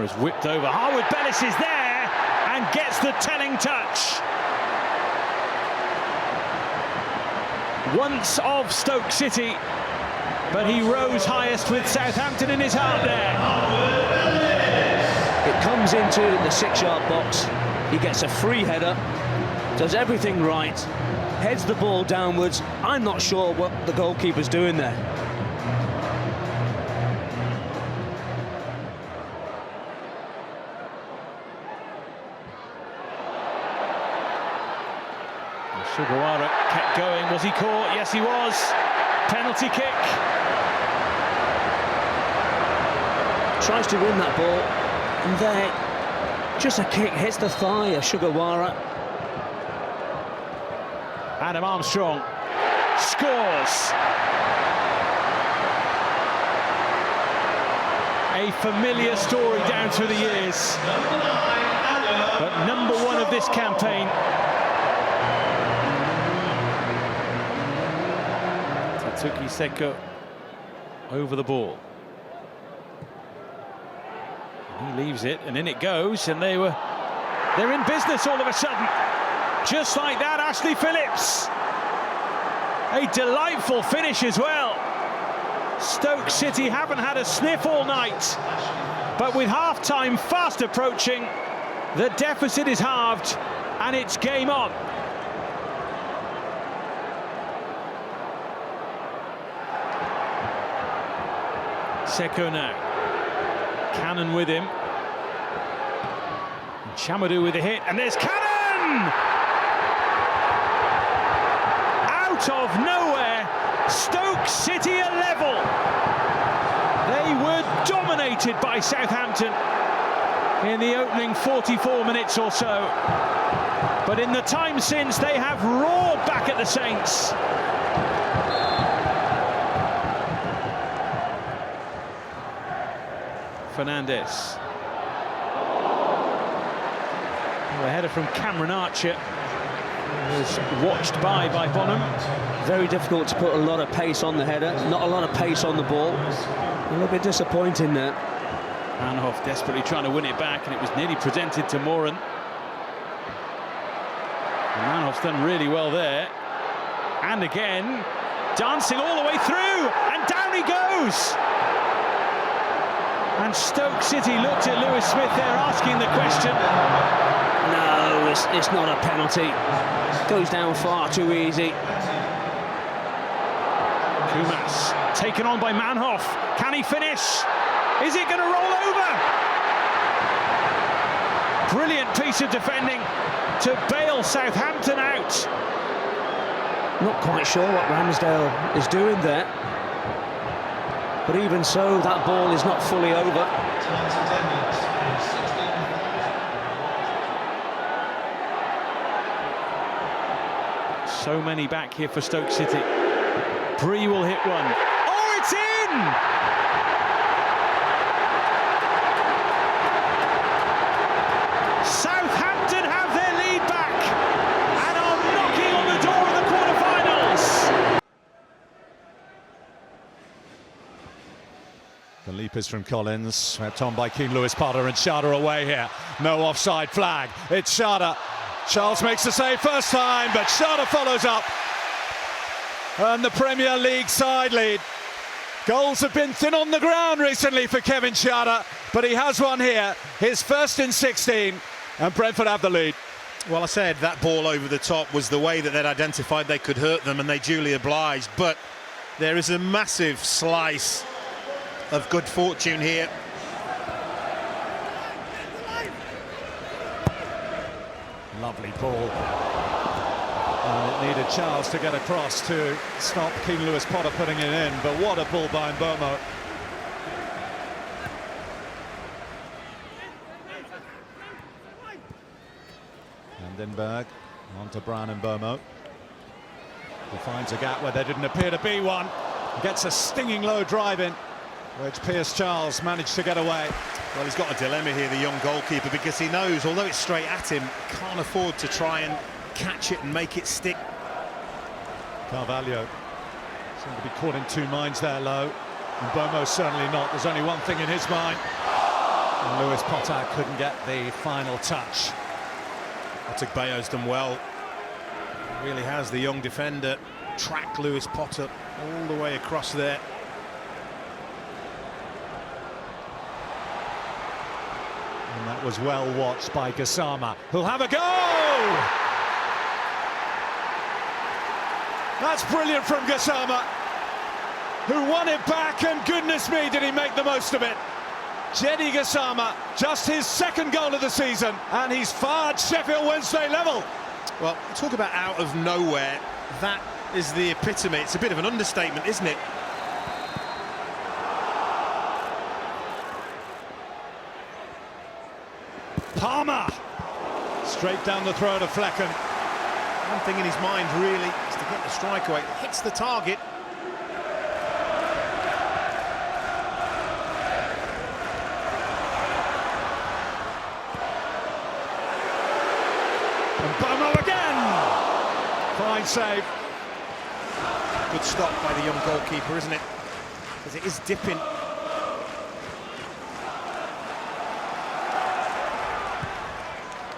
is whipped over. Harwood Bellis is there and gets the telling touch. Once of Stoke City, but he rose highest with Southampton in his heart there. It comes into the 6-yard box. He gets a free header, does everything right, heads the ball downwards. I'm not sure what the goalkeeper's doing there. Sugawara kept going. Was he caught? Yes, he was. Penalty kick. Tries to win that ball, and there, just a kick hits the thigh of Sugawara. Adam Armstrong scores. A familiar story down through the years, but #1 of this campaign. Tatsuki Seko over the ball. He leaves it, and in it goes, and they're in business all of a sudden. Just like that, Ashley Phillips. A delightful finish as well. Stoke City haven't had a sniff all night, but with half-time fast approaching, the deficit is halved, and it's game on. Seko now. Cannon with him. Chamadou with a hit, and there's Cannon! Out of nowhere, Stoke City are level. They were dominated by Southampton in the opening 44 minutes or so. But in the time since, they have roared back at the Saints. Fernandes. A header from Cameron Archer was watched by Bonham. Very difficult to put a lot of pace on the header, not a lot of pace on the ball. A little bit disappointing there. Manhoff desperately trying to win it back, and it was nearly presented to Moran. And Manhoff's done really well there. And again, dancing all the way through, and down he goes! And Stoke City looked at Lewis Smith there, asking the question. No, it's not a penalty. Goes down far too easy. Kumas taken on by Manhoff. Can he finish? Is it going to roll over? Brilliant piece of defending to bail Southampton out. Not quite sure what Ramsdale is doing there. But even so, that ball is not fully over. So many back here for Stoke City. Bree will hit one. Oh, it's in! Southampton have their lead back and are knocking on the door of the quarter-finals. The leap is from Collins, swept on by Keane Lewis-Potter, and Schade away here. No offside flag. It's Schade. Charles makes the save first time, but Schade follows up. And the Premier League side lead. Goals have been thin on the ground recently for Kevin Schade, but he has one here, his first in 16, and Brentford have the lead. Well, I said that ball over the top was the way that they'd identified they could hurt them, and they duly obliged. But there is a massive slice of good fortune here. Lovely ball. And it needed Charles to get across to stop Keane Lewis-Potter putting it in, but what a ball by Mbeumo. Vandenberg onto Bryan Mbeumo. He finds a gap where there didn't appear to be one. Gets a stinging low drive in, which Pierce Charles managed to get away. Well, he's got a dilemma here, the young goalkeeper, because he knows, although it's straight at him, can't afford to try and catch it and make it stick. Carvalho seemed to be caught in two minds there, Low. And Mbeumo certainly not. There's only one thing in his mind. And Lewis Potter couldn't get the final touch. Otegbayo's done well. He really has, the young defender, tracked Lewis Potter all the way across there. And that was well watched by Gassama, who'll have a go! That's brilliant from Gassama, who won it back, and goodness me, did he make the most of it. Jenny Gassama, just his second goal of the season, and he's fired Sheffield Wednesday level. Well, talk about out of nowhere. That is the epitome. It's a bit of an understatement, isn't it? Palmer, straight down the throat of Flecken. One thing in his mind really is to get the strike away. Hits the target. And Bomo again! Fine save. Good stop by the young goalkeeper, isn't it? Because it is dipping.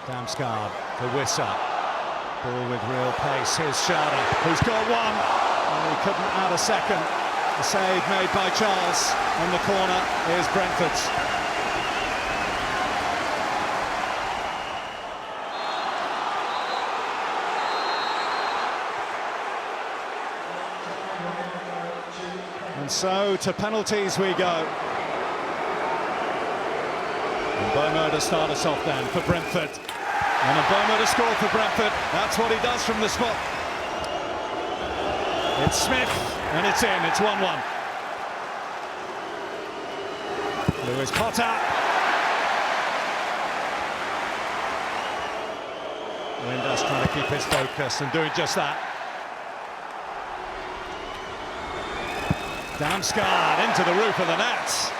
Damsgaard to Wissa. Ball with real pace. Here's Schade, who's got one. And he couldn't add a second. The save made by Charles. On the corner is Brentford's. And so to penalties we go. And Bomo to start us off then for Brentford. And a Bomo to score for Brentford. That's what he does from the spot. It's Smith, and it's in. It's 1-1. Lewis Potter. Windass trying to keep his focus and doing just that. Damsgaard into the roof of the net.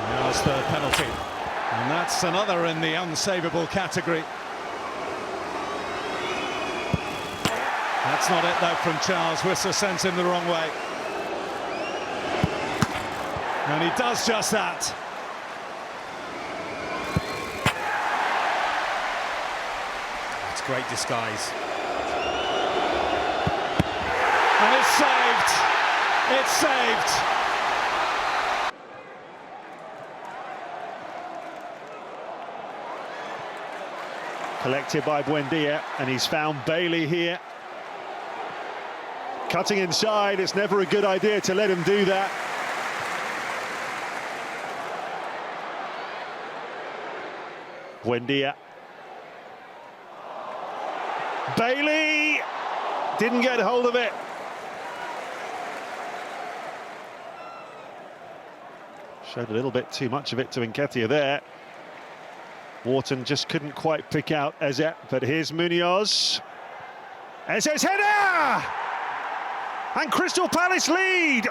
Now his third penalty. And that's another in the unsavable category. That's not it though from Charles. Wissa sends him the wrong way. And he does just that. It's great disguise. And it's saved. It's saved. Collected by Buendia, and he's found Bailey here. Cutting inside, it's never a good idea to let him do that. Buendia. Bailey didn't get hold of it. Showed a little bit too much of it to Nketiah there. Wharton just couldn't quite pick out Eze, but here's Munoz. Eze's header! And Crystal Palace lead!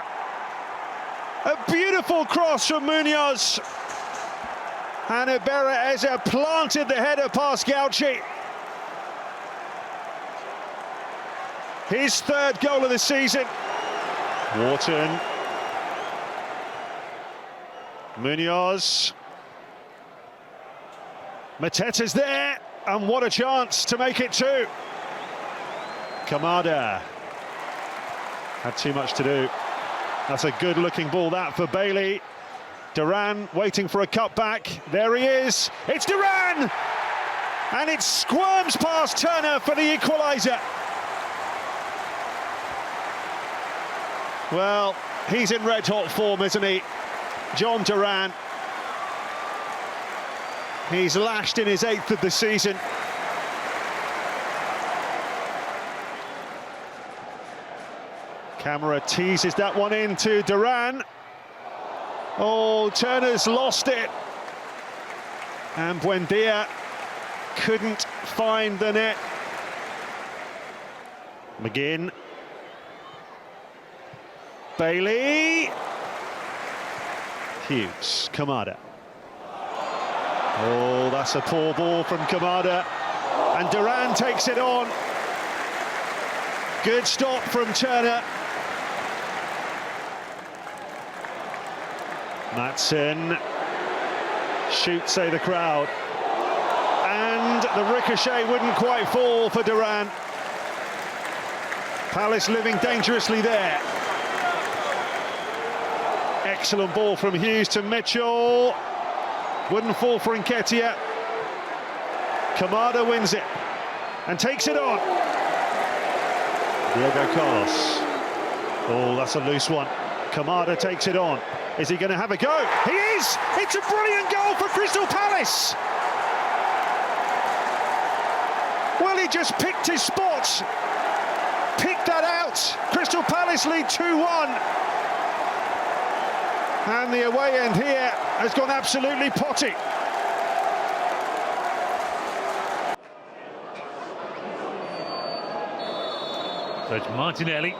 A beautiful cross from Munoz. And Iberra Eze planted the header past Gauchi. His third goal of the season. Wharton. Munoz. Mateta's there, and what a chance to make it two. Kamada had too much to do. That's a good looking ball that for Bailey. Duran waiting for a cutback. There he is. It's Duran! And it squirms past Turner for the equaliser. Well, he's in red hot form, isn't he? John Duran. He's lashed in his 8th of the season. Camera teases that one into Duran. Oh, Turner's lost it. And Buendia couldn't find the net. McGinn. Bailey. Hughes. Kamada. Oh, that's a poor ball from Kamada. And Duran takes it on. Good stop from Turner. Maatsen shoots, say the crowd, and the ricochet wouldn't quite fall for Durant. Palace living dangerously there. Excellent ball from Hughes to Mitchell. Wouldn't fall for Nketiah. Kamada wins it and takes it on. Diego Carlos. Oh, that's a loose one. Kamada takes it on. Is he going to have a go? He is! It's a brilliant goal for Crystal Palace! Well, he just picked his spot. Picked that out. Crystal Palace lead 2-1. And the away end here has gone absolutely potty. So it's Martinelli.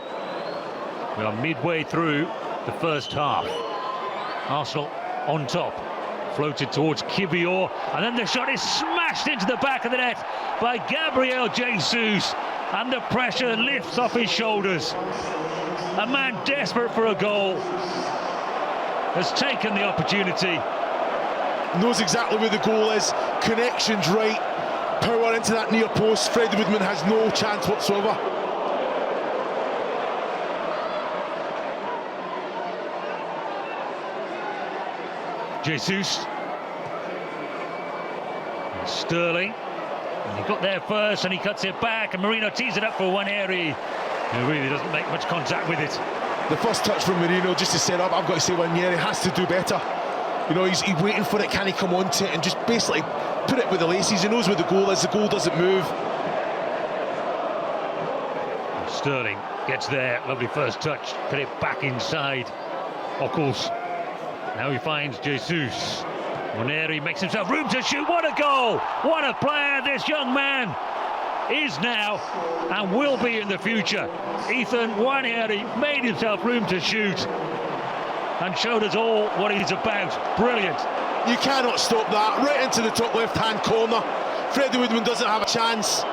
We are midway through the first half. Arsenal on top. Floated towards Kivior, and then the shot is smashed into the back of the net by Gabriel Jesus, and the pressure lifts off his shoulders. A man desperate for a goal has taken the opportunity. Knows exactly where the goal is, connection's right, power into that near post. Freddie Woodman has no chance whatsoever. Jesus. And Sterling. And he got there first and he cuts it back, and Marino tees it up for Nwaneri, who really doesn't make much contact with it. The first touch from Marino just to set up, I've got to say Nwaneri has to do better. You know, he's waiting for it, can he come onto it and just basically put it with the laces. He knows where the goal is, the goal doesn't move. Sterling gets there, lovely first touch, put it back inside. Ockles. Now he finds Jesus. Nwaneri makes himself room to shoot. What a goal! What a player this young man is now and will be in the future. Ethan Nwaneri made himself room to shoot and showed us all what he's about. Brilliant. You cannot stop that. Right into the top left-hand corner. Freddie Woodman doesn't have a chance.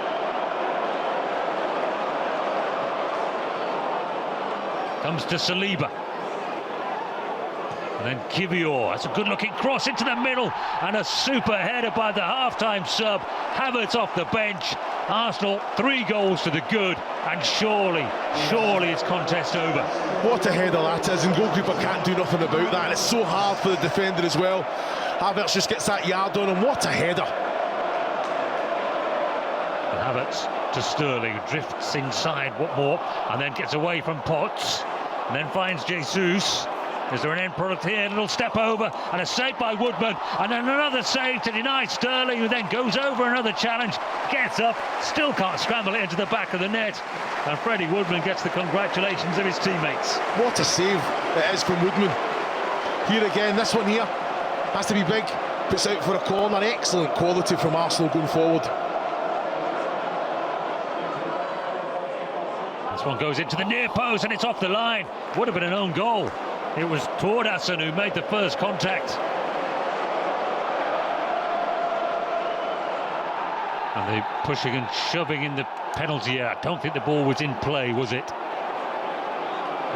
Comes to Saliba. And then Kivior, that's a good-looking cross into the middle, and a super header by the half-time sub. Havertz off the bench. Arsenal 3 goals to the good, and surely it's contest over. What a header that is, and goalkeeper can't do nothing about that. It's so hard for the defender as well. Havertz just gets that yard on him. What a header. And Havertz to Sterling, drifts inside Watmore, and then gets away from Potts, and then finds Jesus. Is there an end product here? A little step over and a save by Woodman, and then another save to deny Sterling, who then goes over another challenge, gets up, still can't scramble it into the back of the net, and Freddie Woodman gets the congratulations of his teammates. What a save it is from Woodman. Here again, this one here has to be big, puts out for a corner. Excellent quality from Arsenal going forward. This one goes into the near post and it's off the line. Would have been an own goal. It was Tordason who made the first contact. And they pushing and shoving in the penalty area. I don't think the ball was in play, was it?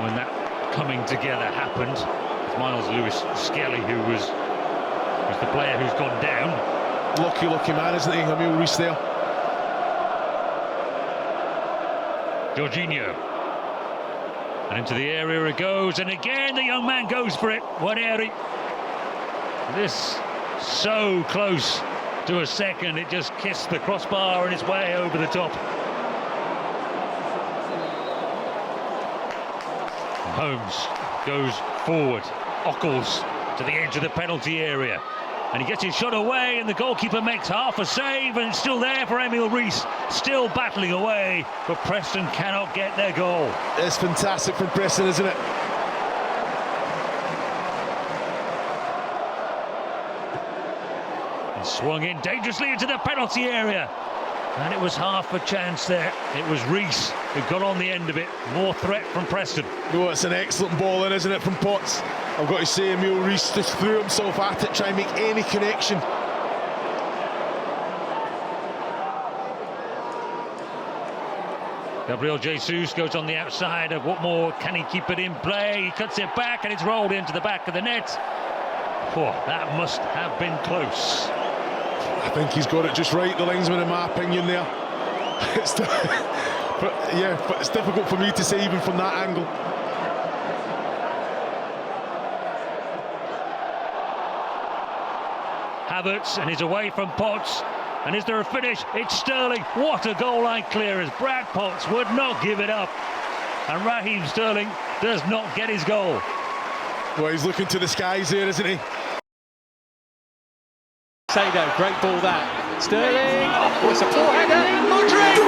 When that coming together happened. It's Miles Lewis-Skelly who was the player who's gone down. Lucky man, isn't he? Emile Reece there. Jorginho. And into the area it goes, and again the young man goes for it. Nwaneri. This so close to a second, it just kissed the crossbar and it's way over the top. Holmes goes forward. Ockles to the edge of the penalty area. And he gets his shot away, and the goalkeeper makes half a save, and it's still there for Emile Reece, still battling away, but Preston cannot get their goal. It's fantastic from Preston, isn't it? And swung in dangerously into the penalty area, and it was half a chance there. It was Reece who got on the end of it. More threat from Preston. No, it's an excellent ball in, isn't it, from Potts? I've got to say, Emile Reece just threw himself at it, trying to make any connection. Gabriel Jesus goes on the outside of Watmore. Can he keep it in play? He cuts it back and it's rolled into the back of the net. Oh, that must have been close. I think he's got it just right, the linesman, in my opinion there. But it's difficult for me to say even from that angle. Havertz, and he's away from Potts. And is there a finish? It's Sterling. What a goal line clearance. Brad Potts would not give it up. And Raheem Sterling does not get his goal. Well, he's looking to the skies there, isn't he? Sado, great ball that. Sterling, oh, it's a four-header. Modric!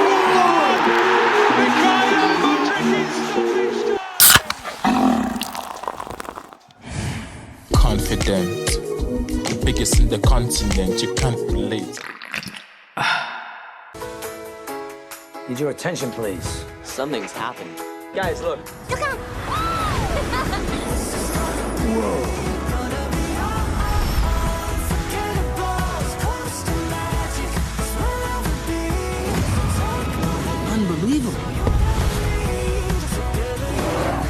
Mikhail Modric is Confident, the biggest in the continent, you can't relate. Need your attention, please. Something's happened. Guys, look. Look out! Whoa. Unbelievable.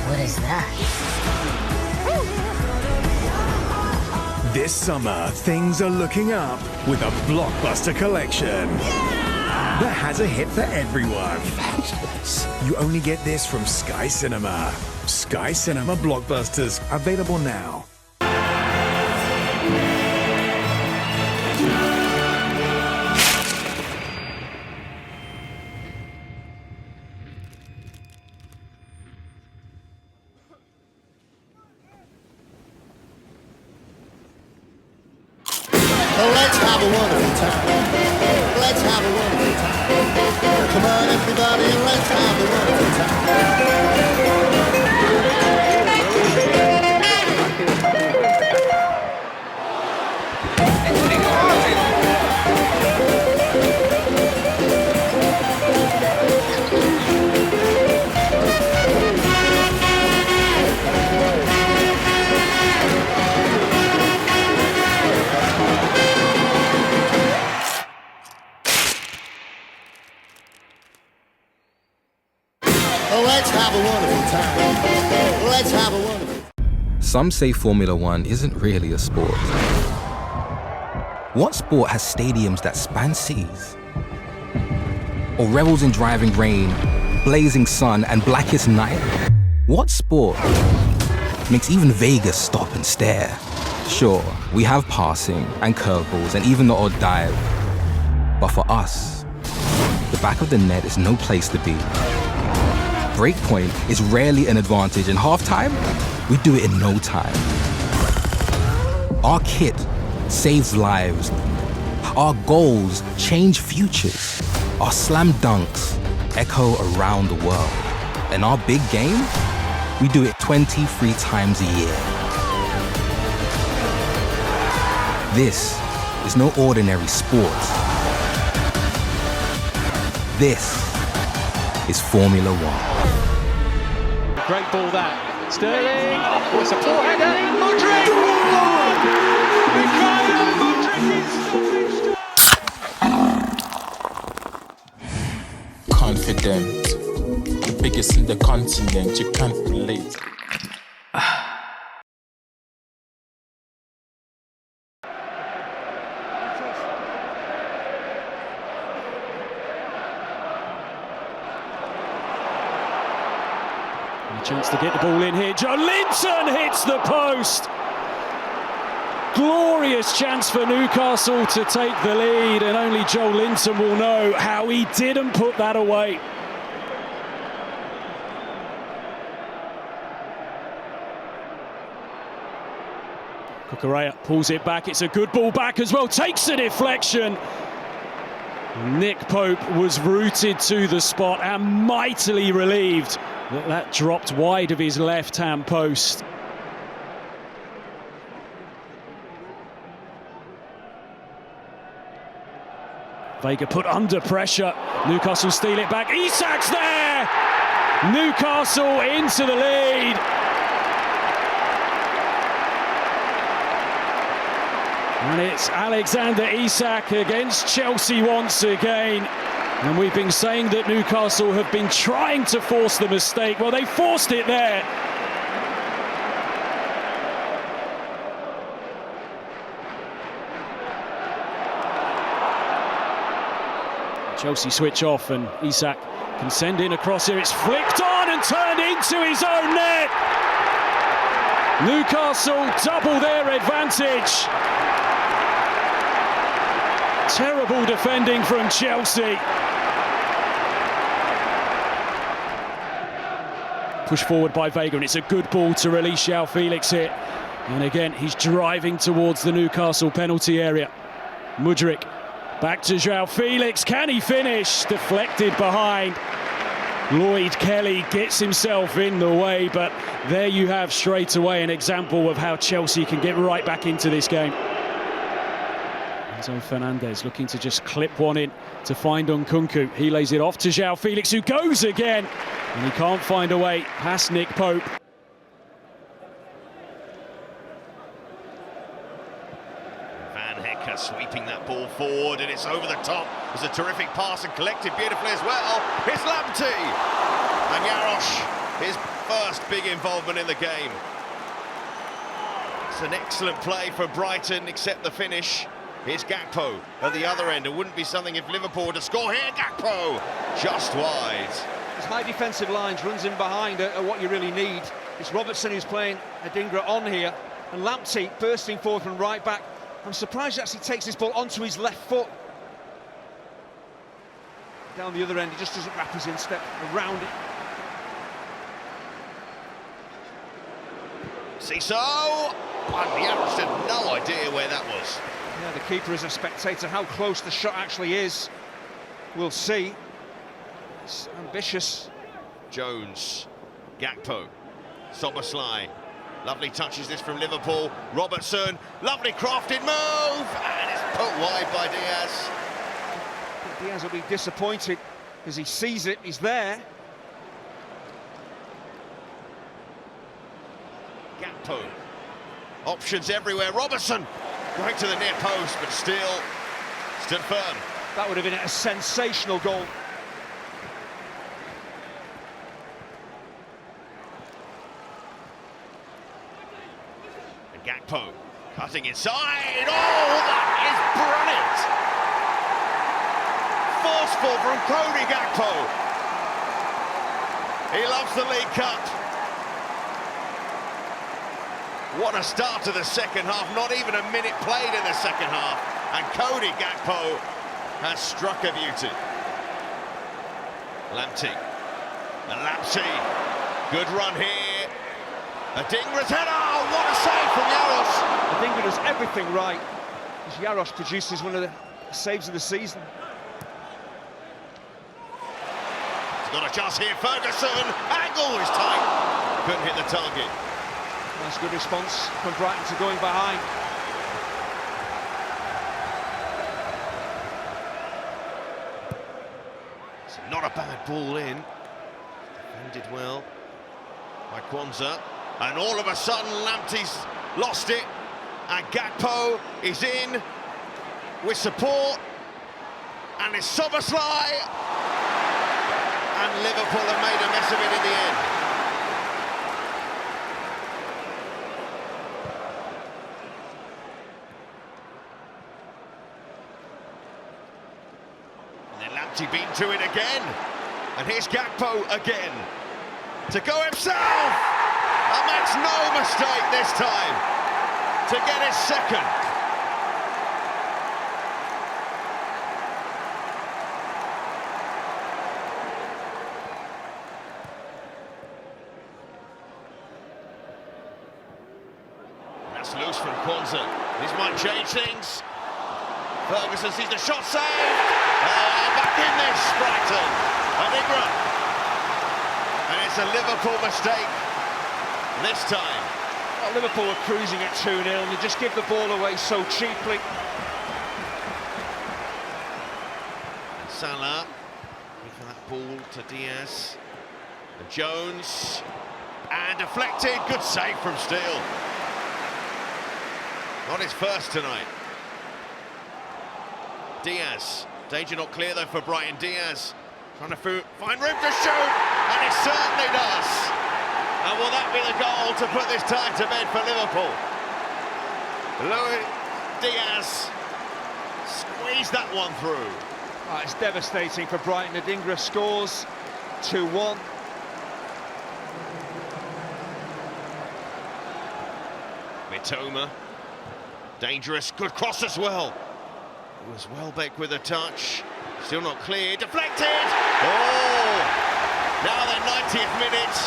What is that? This summer, things are looking up with a blockbuster collection that has a hit for everyone. You only get this from Sky Cinema. Sky Cinema Blockbusters, available now. Let's have a wonderful time. Let's have a wonderful time. Come on, everybody, let's have a wonderful time. Let's have a wonderful time. Let's have a wonderful time. Some say Formula One isn't really a sport. What sport has stadiums that span seas? Or revels in driving rain, blazing sun, and blackest night? What sport makes even Vegas stop and stare? Sure, we have passing and curveballs and even the odd dive. But for us, the back of the net is no place to be. Breakpoint is rarely an advantage, and halftime, we do it in no time. Our kit saves lives. Our goals change futures. Our slam dunks echo around the world. And our big game, we do it 23 times a year. This is no ordinary sport. This is Formula One. Great ball that. Sterling, oh, it's a four-header. Modric! Mikhail Modric is confident, the biggest in the continent, you can't relate. Chance to get the ball in here. Joe Linton hits the post. Glorious chance for Newcastle to take the lead, and only Joe Linton will know how he didn't put that away. Cucurella pulls it back. It's a good ball back as well. Takes the deflection. Nick Pope was rooted to the spot and mightily relieved that dropped wide of his left-hand post. Vega put under pressure. Newcastle steal it back. Isak's there! Newcastle into the lead. And it's Alexander Isak against Chelsea once again. And we've been saying that Newcastle have been trying to force the mistake. Well, they forced it there. Chelsea switch off and Isak can send in a cross here. It's flicked on and turned into his own net. Newcastle double their advantage. Terrible defending from Chelsea. Push forward by Vega, and it's a good ball to release João Felix here. And again, he's driving towards the Newcastle penalty area. Mudryk back to João Felix. Can he finish? Deflected behind. Lloyd Kelly gets himself in the way, but there you have straight away an example of how Chelsea can get right back into this game. Enzo Fernandez looking to just clip one in to find Nkunku. He lays it off to João Felix, who goes again, and he can't find a way past Nick Pope. Van Hecke sweeping that ball forward, and it's over the top. It's a terrific pass and collected beautifully as well. It's Lamptey, and Jarosz, his first big involvement in the game. It's an excellent play for Brighton, except the finish. Here's Gakpo at the other end. It wouldn't be something if Liverpool were to score here. Gakpo just wide. His high defensive lines runs in behind are what you really need. It's Robertson who's playing Adingra on here, and Lamptey bursting forward from right back. I'm surprised he actually takes this ball onto his left foot. Down the other end, he just doesn't wrap his instep around it. Cissó! And Jarosz had no idea where that was. Yeah, the keeper is a spectator. How close the shot actually is, we'll see. It's ambitious. Jones, Gakpo, Szoboszlai. Lovely touches this from Liverpool. Robertson, lovely crafted move, and it's put wide by Diaz. Diaz will be disappointed as he sees it. He's there. Gakpo, options everywhere. Robertson going to the near post, but still stood firm. That would have been a sensational goal. And Gakpo cutting inside. Oh, that is brilliant! Forceful from Cody Gakpo. He loves the League Cup. What a start to the second half, not even a minute played in the second half, and Cody Gakpo has struck a beauty. Lamptey, and Lamptey, good run here. Adingra's header, oh, what a save from Jarosz. Adingra does everything right, as Jarosz produces one of the saves of the season. He's got a chance here, Ferguson, angle is tight, couldn't hit the target. Nice good response from Brighton to going behind. It's not a bad ball in. Defended well by Kwanzaa. And all of a sudden, Lamptey's lost it. And Gakpo is in with support. And it's Szoboszlai. And Liverpool have made a mess of it in the end. Lamptey beaten to it again, and here's Gakpo again to go himself, and makes no mistake this time to get his second. That's loose from Kwanzaa. This might change things. Ferguson sees the shot saved. Back in this, Brighton. Adingra. And it's a Liverpool mistake this time. Well, Liverpool are cruising at 2-0 and they just give the ball away so cheaply. And Salah, looking for that ball to Diaz. And Jones. And deflected. Good save from Steele. Not his first tonight. Diaz. Danger not clear though for Brighton. Diaz trying to find room to shoot, and he certainly does. And will that be the goal to put this tie to bed for Liverpool? Luis Diaz squeezed that one through. Oh, it's devastating for Brighton. Adingra scores 2-1. Mitoma, dangerous, good cross as well. It was Welbeck with a touch, still not clear, deflected! Oh! Now the 90th minute,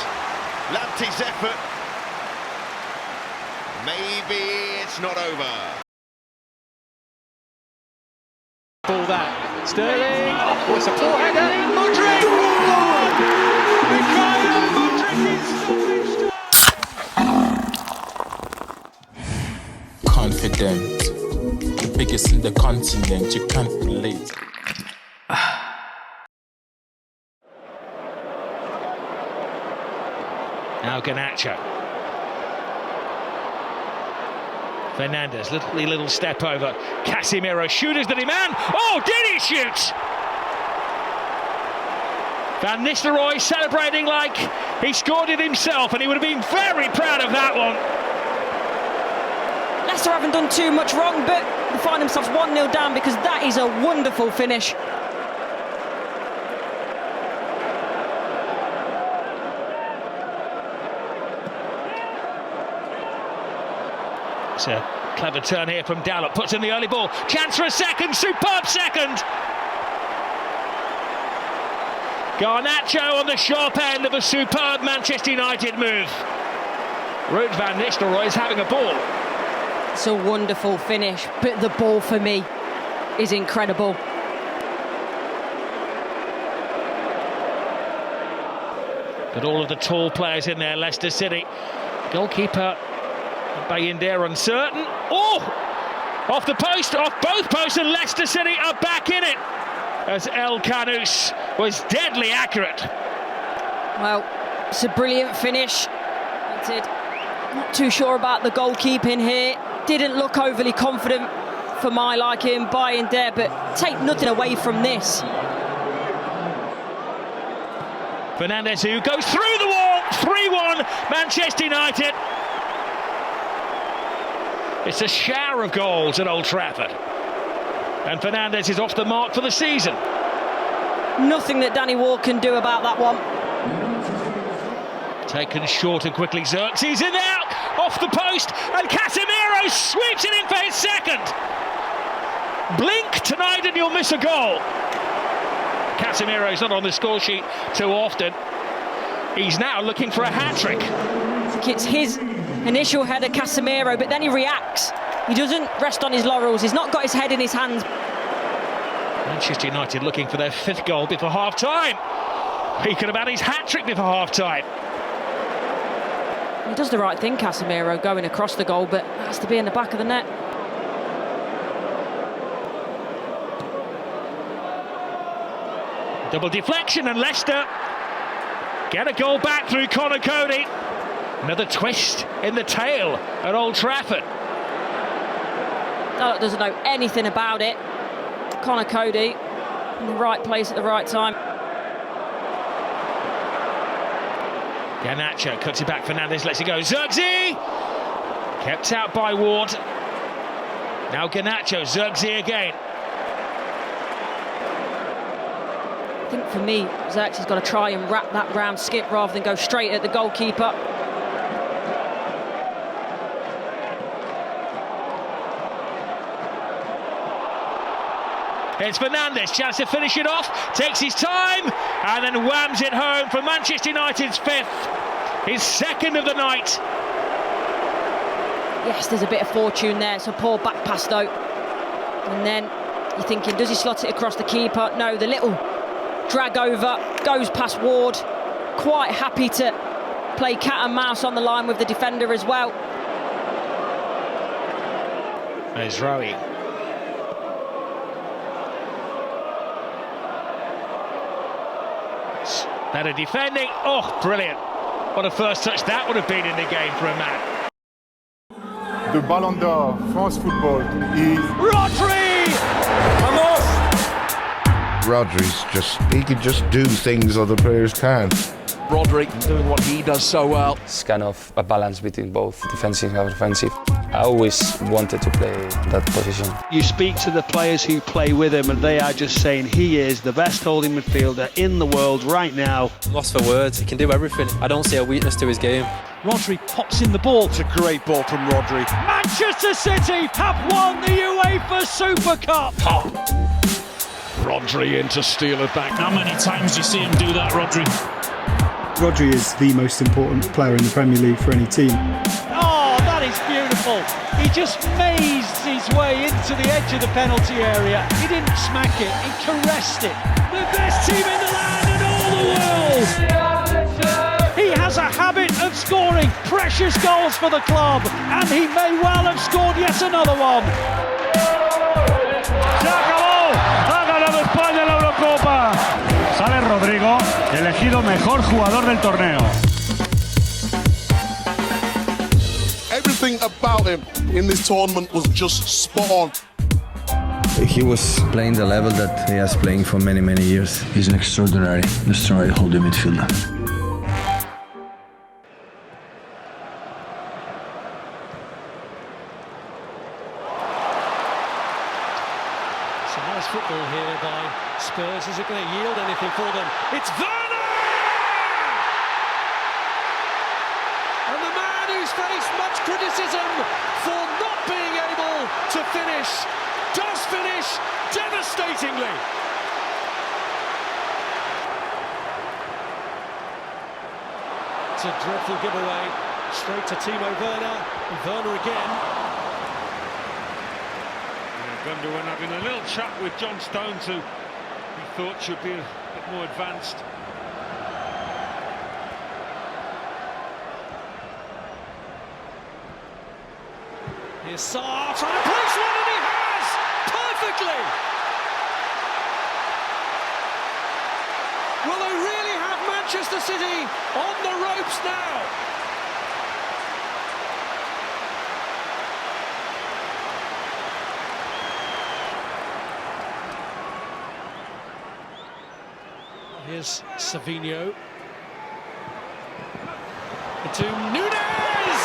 Lamptey's effort. Maybe it's not over. Ball that. Sterling. Oh, it's a poor header. Modric. Confident, the biggest in the continent, you can't relate. Now Garnacho. Fernandes, little step over. Casemiro, shooters the demand. Oh, did he shoot? Van Nistelrooy celebrating like he scored it himself, and he would have been very proud of that one. Leicester haven't done too much wrong, but they find themselves 1-0 down because that is a wonderful finish. It's a clever turn here from Dalot, puts in the early ball. Chance for a second, superb second. Garnacho on the sharp end of a superb Manchester United move. Ruud van Nistelrooy is having a ball. It's a wonderful finish, but the ball for me is incredible. But all of the tall players in there, Leicester City. Goalkeeper Bayindir uncertain. Oh! Off the post, off both posts, and Leicester City are back in it. As El Khanous was deadly accurate. Well, it's a brilliant finish. Not too sure about the goalkeeping here. Didn't look overly confident for my liking, Bayindir, but take nothing away from this. Fernandes, who goes through the wall, 3-1 Manchester United. It's a shower of goals at Old Trafford. And Fernandes is off the mark for the season. Nothing that Danny Ward can do about that one. Taken short and quickly, Xerxes in there, off the post, and Casemiro sweeps it in for his second. Blink tonight and you'll miss a goal. Casemiro's not on the score sheet too often. He's now looking for a hat-trick. It's his initial header, Casemiro, but then he reacts. He doesn't rest on his laurels. He's not got his head in his hands. Manchester United looking for their 5th goal before half-time. He could have had his hat-trick before half-time. He does the right thing, Casemiro, going across the goal, but it has to be in the back of the net. Double deflection, and Leicester get a goal back through Conor Coady. Another twist in the tail at Old Trafford. Dalot doesn't know anything about it. Conor Coady in the right place at the right time. Garnacho cuts it back, Fernandes lets it go. Xerxes! Kept out by Ward. Now Garnacho, Xerxes again. I think for me, Xerxes has got to try and wrap that round skip rather than go straight at the goalkeeper. It's Fernandes, chance to finish it off, takes his time, and then whams it home for Manchester United's 5th, his 2nd of the night. Yes, there's a bit of fortune there. It's a poor back pass though. And then you're thinking, does he slot it across the keeper? No, the little drag over, goes past Ward. Quite happy to play cat and mouse on the line with the defender as well. There's Rowe. Better defending. Oh, brilliant. What a first touch that would have been in the game for a man. The Ballon d'Or, France football, is... Rodri! Vamos! He can just do things other players can't. Rodri doing what he does so well. It's kind of a balance between both defensive and offensive. I always wanted to play that position. You speak to the players who play with him and they are just saying he is the best holding midfielder in the world right now. Lost for words, he can do everything. I don't see a weakness to his game. Rodri pops in the ball. It's a great ball from Rodri. Manchester City have won the UEFA Super Cup. Rodri in to steal it back. How many times do you see him do that, Rodri? Rodri is the most important player in the Premier League for any team. Oh, that is beautiful. He just mazed his way into the edge of the penalty area. He didn't smack it, he caressed it. The best team in the land and all the world. He has a habit of scoring precious goals for the club, and he may well have scored yet another one. ¡Se acabó! ¡Ha ganado España la Eurocopa! Sale Rodrigo, elegido mejor jugador del torneo. Everything about him in this tournament was just spot on. He was playing the level that he has playing for many, many years. He's an extraordinary holding midfielder. Some nice football here by Spurs. Is it going to yield anything for them? It's Werner! And the man who's faced much criticism for not being able to finish, does finish devastatingly. It's a dreadful giveaway. Straight to Timo Werner. Werner again. Gundogan having a little chat with John Stones, who he thought should be a bit more advanced. Here's Sarr trying to place one, and he has! Perfectly! Will they really have Manchester City on the ropes now? Here's Savinho. To Nunez!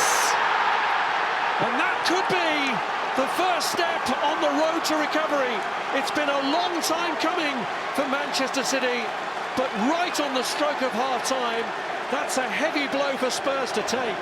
And that could be the first step on the road to recovery. It's been a long time coming for Manchester City, but right on the stroke of half-time, that's a heavy blow for Spurs to take.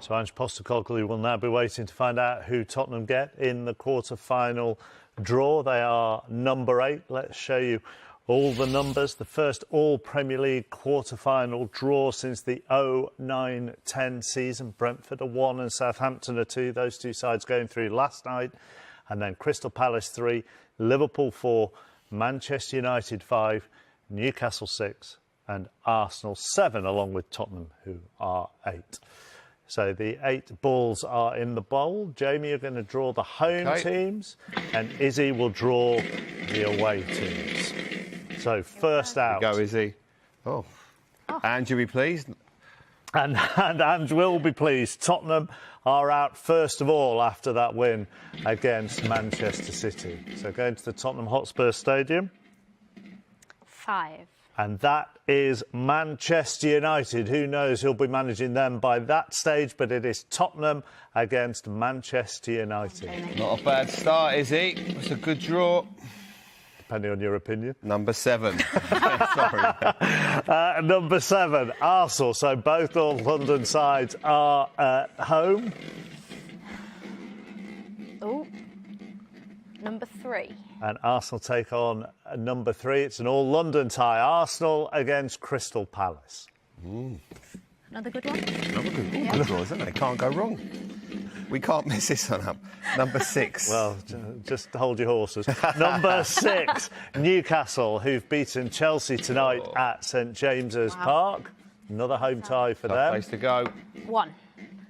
So Ange Postecoglou will now be waiting to find out who Tottenham get in the quarter-final draw. They are number 8. Let's show you all the numbers. The first all-Premier League quarter-final draw since the 09-10 season. Brentford 1 and Southampton 2. Those two sides going through last night. And then Crystal Palace 3, Liverpool 4, Manchester United 5, Newcastle 6 and Arsenal 7, along with Tottenham, who are 8. So the 8 balls are in the bowl. Jamie, you're going to draw the home teams, and Izzy will draw the away teams. So first out. Go, Izzy. Oh. Ange, you'll be pleased. And Ange will be pleased. Tottenham are out first of all after that win against Manchester City. So going to the Tottenham Hotspur Stadium. 5. And that is Manchester United. Who knows who'll be managing them by that stage, but it is Tottenham against Manchester United. Not a bad start, Izzy. It's a good draw. Depending on your opinion. Number 7. Sorry. Number 7, Arsenal. So both North London sides are at home. Oh, number 3. And Arsenal take on number 3. It's an all-London tie. Arsenal against Crystal Palace. Another good one. Another good draw, isn't it? Can't go wrong. We can't mess this one up. Number 6. Well, just hold your horses. Number 6, Newcastle, who've beaten Chelsea tonight at St James's Park. Another home tie for them. Place to go. 1.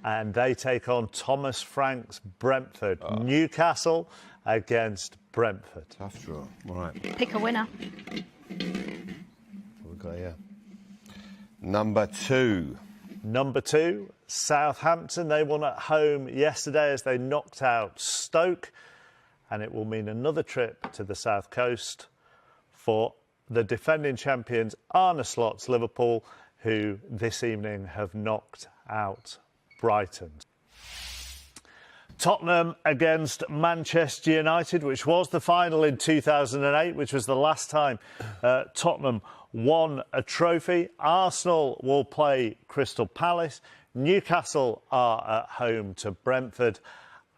And they take on Thomas Frank's Brentford. Newcastle against Brentford. Tough draw. All right. Pick a winner. We've got here. Number 2. Number 2, Southampton. They won at home yesterday as they knocked out Stoke. And it will mean another trip to the South Coast for the defending champions Arne Slot's Liverpool, who this evening have knocked out Brighton. Tottenham against Manchester United, which was the final in 2008, which was the last time Tottenham won a trophy. Arsenal will play Crystal Palace. Newcastle are at home to Brentford,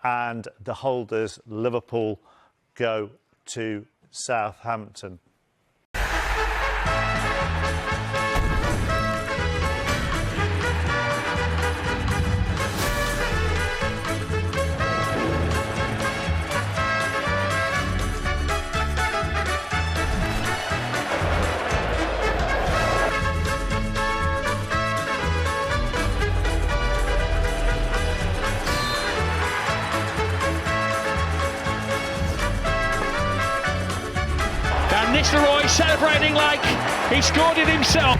and the holders, Liverpool, go to Southampton. Nistelrooy celebrating like he scored it himself.